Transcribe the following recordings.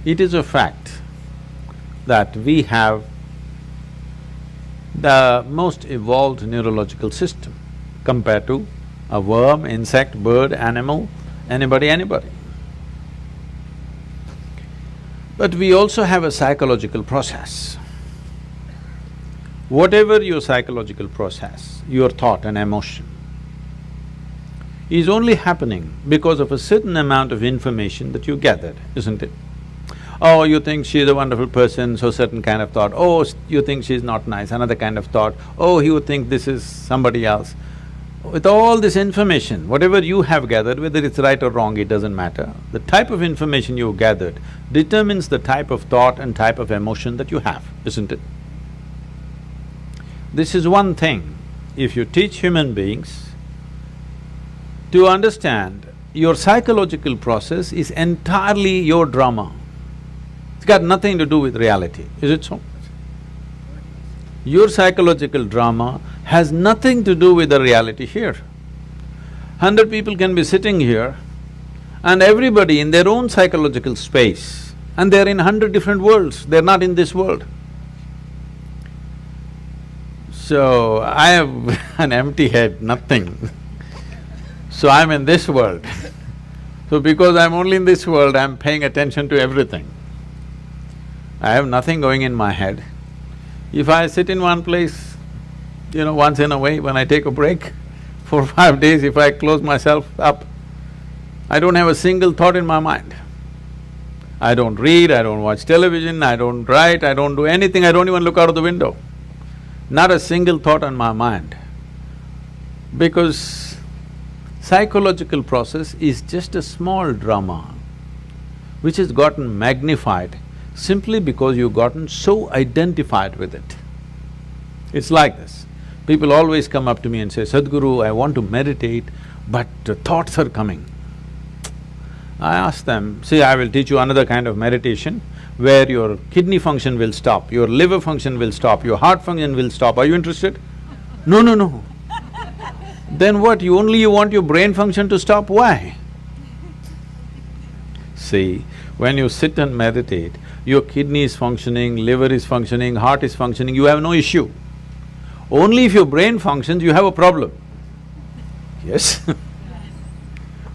It is a fact that we have the most evolved neurological system compared to a worm, insect, bird, animal, anybody. But we also have a psychological process. Whatever your psychological process, your thought and emotion, is only happening because of a certain amount of information that you gathered, isn't it? Oh, you think she's a wonderful person, so certain kind of thought. Oh, you think she's not nice, another kind of thought. Oh, you think this is somebody else. With all this information, whatever you have gathered, whether it's right or wrong, it doesn't matter. The type of information you gathered determines the type of thought and type of emotion that you have, isn't it? This is one thing, if you teach human beings to understand your psychological process is entirely your drama. It's got nothing to do with reality, is it so? Your psychological drama has nothing to do with the reality here. 100 people can be sitting here and everybody in their own psychological space, and they're in 100 different worlds, they're not in this world. So, I have an empty head, nothing. So I'm in this world. So because I'm only in this world, I'm paying attention to everything. I have nothing going in my head. If I sit in one place, once in a way, when I take a break, 4 or 5 days, if I close myself up, I don't have a single thought in my mind. I don't read, I don't watch television, I don't write, I don't do anything, I don't even look out of the window. Not a single thought on my mind. Because psychological process is just a small drama which has gotten magnified simply because you've gotten so identified with it. It's like this. People always come up to me and say, Sadguru, I want to meditate, but the thoughts are coming. I ask them, see, I will teach you another kind of meditation where your kidney function will stop, your liver function will stop, your heart function will stop. Are you interested? No. Then what, you want your brain function to stop? Why? See, when you sit and meditate, your kidney is functioning, liver is functioning, heart is functioning, you have no issue. Only if your brain functions, you have a problem. Yes?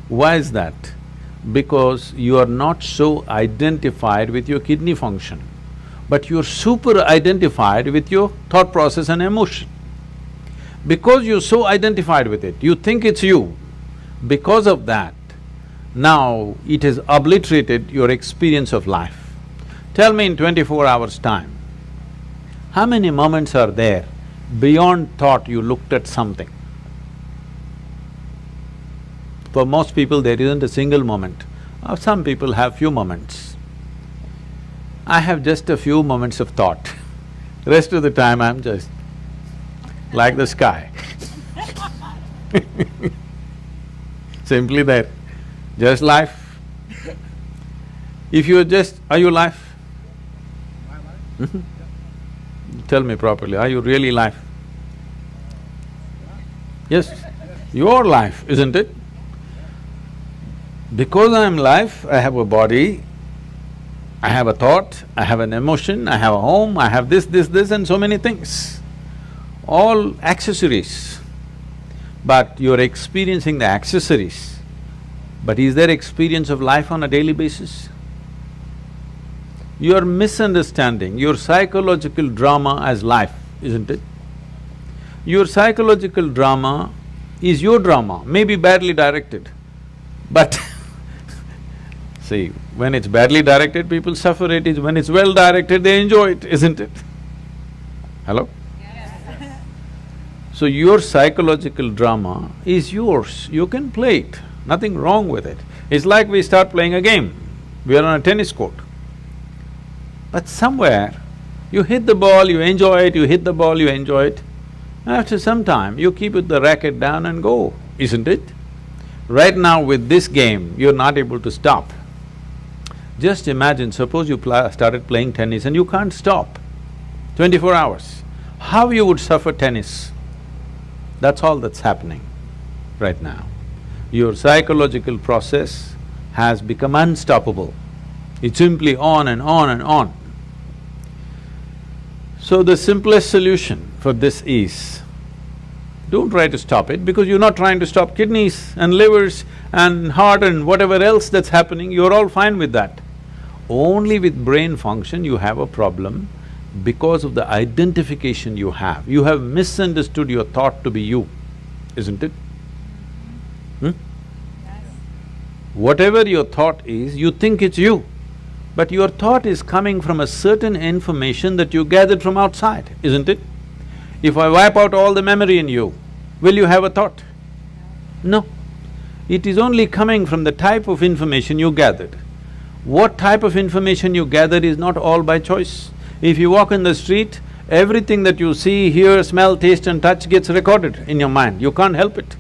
Why is that? Because you are not so identified with your kidney function, but you're super identified with your thought process and emotion. Because you're so identified with it, you think it's you. Because of that, now it has obliterated your experience of life. Tell me in 24 hours' time, how many moments are there beyond thought you looked at something? For most people, there isn't a single moment. Some people have few moments. I have just a few moments of thought. Rest of the time, I'm just like the sky. Simply there, just life. If you're just… are you life? Tell me properly, are you really life? Yes, your life, isn't it? Because I'm life, I have a body, I have a thought, I have an emotion, I have a home, I have this and so many things. All accessories. But you're experiencing the accessories. But is there experience of life on a daily basis? You're misunderstanding your psychological drama as life, isn't it? Your psychological drama is your drama, maybe badly directed, but see, when it's badly directed, people suffer it. When it's well directed, they enjoy it, isn't it? Hello? Yes. So your psychological drama is yours, you can play it, nothing wrong with it. It's like we start playing a game, we are on a tennis court. But somewhere, you hit the ball, you enjoy it, you hit the ball, you enjoy it. After some time, you keep the racket down and go, isn't it? Right now with this game, you're not able to stop. Just imagine, suppose you started playing tennis and you can't stop 24 hours. How you would suffer tennis? That's all that's happening right now. Your psychological process has become unstoppable. It's simply on and on and on. So the simplest solution for this is, don't try to stop it, because you're not trying to stop kidneys and livers and heart and whatever else that's happening, you're all fine with that. Only with brain function you have a problem because of the identification you have. You have misunderstood your thought to be you, isn't it? Whatever your thought is, you think it's you. But your thought is coming from a certain information that you gathered from outside, isn't it? If I wipe out all the memory in you, will you have a thought? No. It is only coming from the type of information you gathered. What type of information you gathered is not all by choice. If you walk in the street, everything that you see, hear, smell, taste and touch gets recorded in your mind, you can't help it.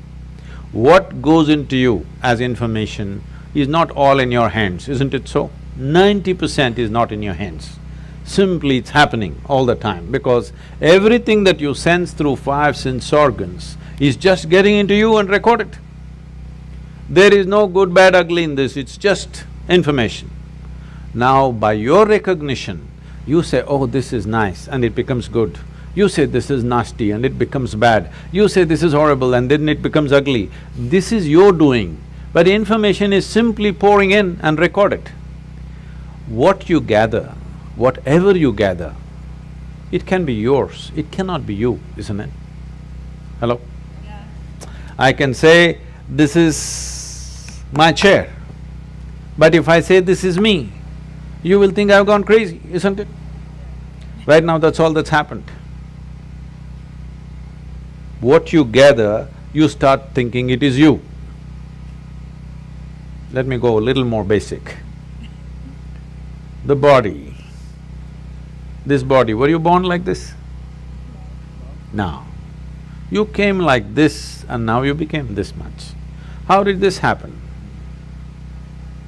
What goes into you as information is not all in your hands, isn't it so? 90% is not in your hands. Simply it's happening all the time, because everything that you sense through five sense organs is just getting into you and recorded. There is no good, bad, ugly in this, it's just information. Now, by your recognition, you say, oh, this is nice, and it becomes good. You say this is nasty and it becomes bad. You say this is horrible and then it becomes ugly. This is your doing, but information is simply pouring in and recorded. What you gather, whatever you gather, it can be yours, it cannot be you, isn't it? Hello? Yeah. I can say, this is my chair, but if I say this is me, you will think I've gone crazy, isn't it? Right now, that's all that's happened. What you gather, you start thinking it is you. Let me go a little more basic. The body, this body, were you born like this? No. You came like this and now you became this much. How did this happen?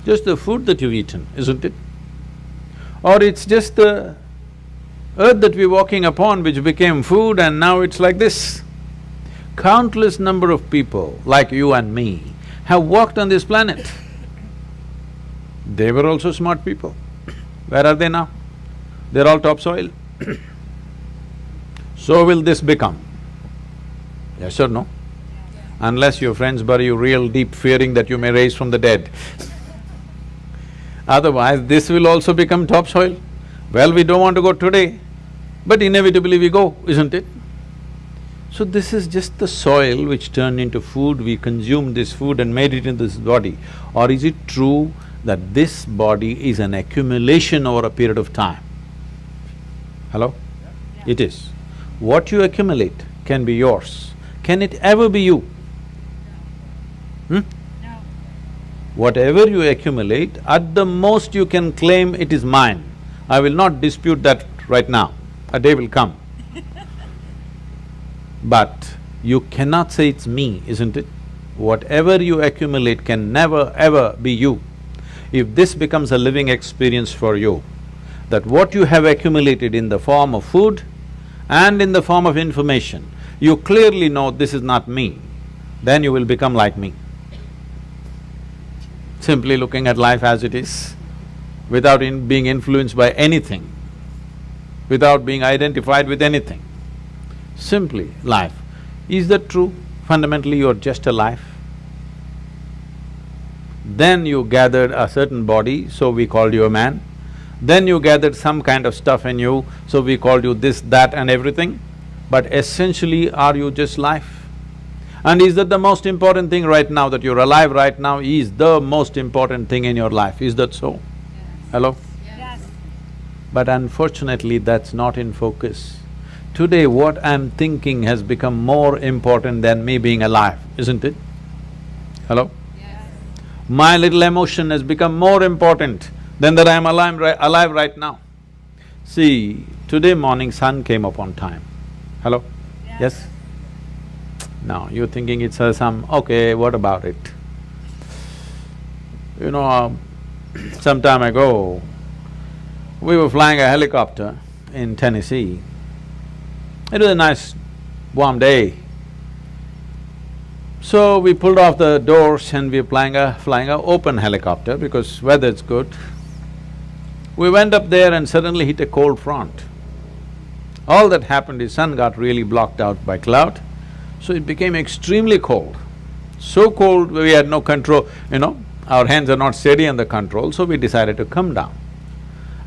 Just the food that you've eaten, isn't it? Or it's just the earth that we're walking upon which became food and now it's like this. Countless number of people like you and me have walked on this planet. They were also smart people. Where are they now? They're all topsoil. So will this become? Yes or no? Unless your friends bury you real deep, fearing that you may rise from the dead. Otherwise, this will also become topsoil. Well, we don't want to go today, but inevitably we go, isn't it? So this is just the soil which turned into food, we consumed this food and made it into this body. Or is it true that this body is an accumulation over a period of time? Hello? Yeah. It is. What you accumulate can be yours. Can it ever be you? No. Whatever you accumulate, at the most you can claim it is mine. I will not dispute that right now, a day will come. But you cannot say it's me, isn't it? Whatever you accumulate can never ever be you. If this becomes a living experience for you, that what you have accumulated in the form of food and in the form of information, you clearly know this is not me, then you will become like me. Simply looking at life as it is, without being influenced by anything, without being identified with anything. Simply life. Is that true? Fundamentally, you're just a life. Then you gathered a certain body, so we called you a man. Then you gathered some kind of stuff in you, so we called you this, that and everything. But essentially, are you just life? And is that the most important thing right now, that you're alive right now is the most important thing in your life, is that so? Yes. Hello? Yes. But unfortunately, that's not in focus. Today, what I'm thinking has become more important than me being alive, isn't it? Hello? Yes. My little emotion has become more important than that I'm alive right now. See, today morning sun came up on time. Hello? Yes? Now, you're thinking it's some… okay, what about it? You know, some time ago, we were flying a helicopter in Tennessee. It was a nice warm day. So we pulled off the doors and we were flying a open helicopter because weather's good. We went up there and suddenly hit a cold front. All that happened is sun got really blocked out by cloud, so it became extremely cold. So cold we had no control, our hands are not steady on the control, so we decided to come down.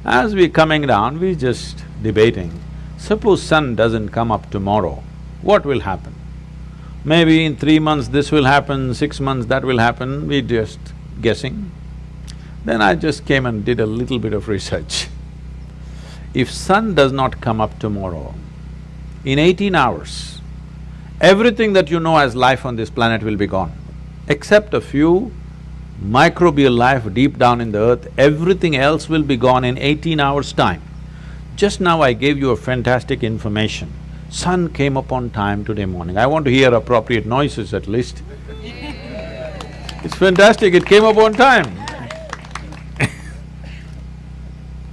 As we coming down, we just debating, suppose sun doesn't come up tomorrow, what will happen? Maybe in 3 months this will happen, 6 months that will happen, we just guessing. Then I just came and did a little bit of research. If sun does not come up tomorrow, in 18 hours, everything that you know as life on this planet will be gone. Except a few microbial life deep down in the earth, everything else will be gone in 18 hours' time. Just now I gave you a fantastic information. Sun came up on time today morning. I want to hear appropriate noises at least. It's fantastic, it came up on time.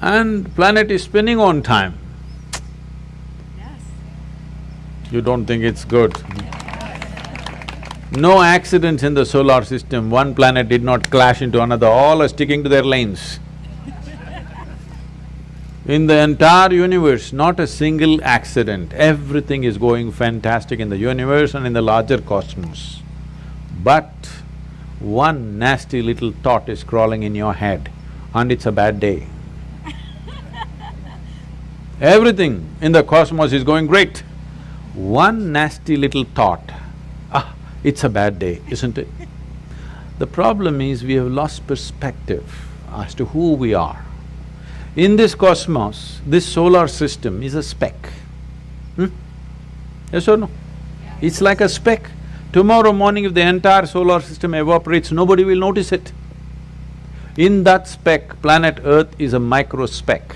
And planet is spinning on time. Yes. You don't think it's good? No accidents in the solar system, one planet did not clash into another, all are sticking to their lanes. In the entire universe, not a single accident, everything is going fantastic in the universe and in the larger cosmos. But one nasty little thought is crawling in your head and it's a bad day. Everything in the cosmos is going great. One nasty little thought, it's a bad day, isn't it? The problem is we have lost perspective as to who we are. In this cosmos, this solar system is a speck. Yes or no? Yeah. It's like a speck. Tomorrow morning if the entire solar system evaporates, nobody will notice it. In that speck, planet Earth is a micro speck.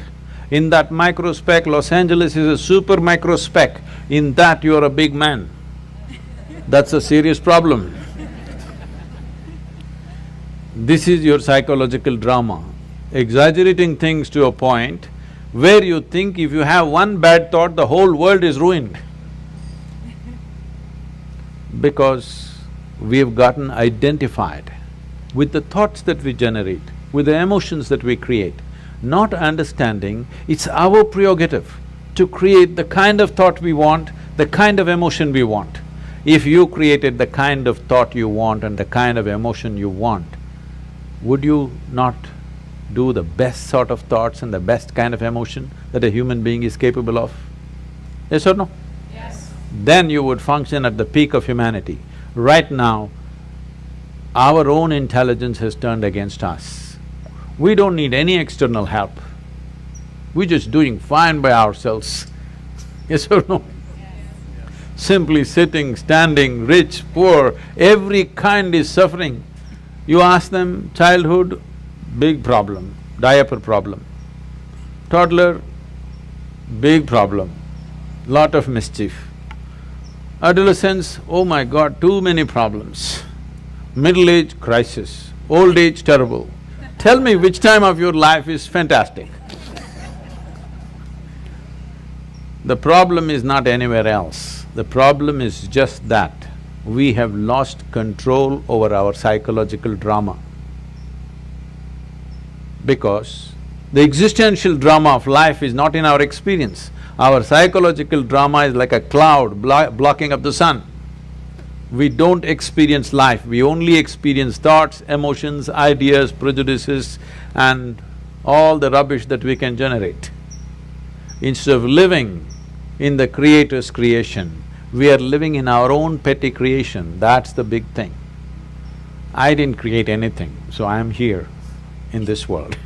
In that micro speck, Los Angeles is a super micro speck. In that, you're a big man. That's a serious problem. This is your psychological drama, exaggerating things to a point where you think if you have one bad thought, the whole world is ruined. Because we've gotten identified with the thoughts that we generate, with the emotions that we create, not understanding it's our prerogative to create the kind of thought we want, the kind of emotion we want. If you created the kind of thought you want and the kind of emotion you want, would you not do the best sort of thoughts and the best kind of emotion that a human being is capable of? Yes or no? Yes. Then you would function at the peak of humanity. Right now, our own intelligence has turned against us. We don't need any external help. We're just doing fine by ourselves. Yes or no? Simply sitting, standing, rich, poor, every kind is suffering. You ask them, childhood, big problem, diaper problem. Toddler, big problem, lot of mischief. Adolescence, oh my God, too many problems. Middle age, crisis. Old age, terrible. Tell me which time of your life is fantastic. The problem is not anywhere else. The problem is just that we have lost control over our psychological drama. Because the existential drama of life is not in our experience. Our psychological drama is like a cloud blocking up the sun. We don't experience life, we only experience thoughts, emotions, ideas, prejudices and all the rubbish that we can generate. Instead of living in the Creator's creation, we are living in our own petty creation, that's the big thing. I didn't create anything, so I am here in this world.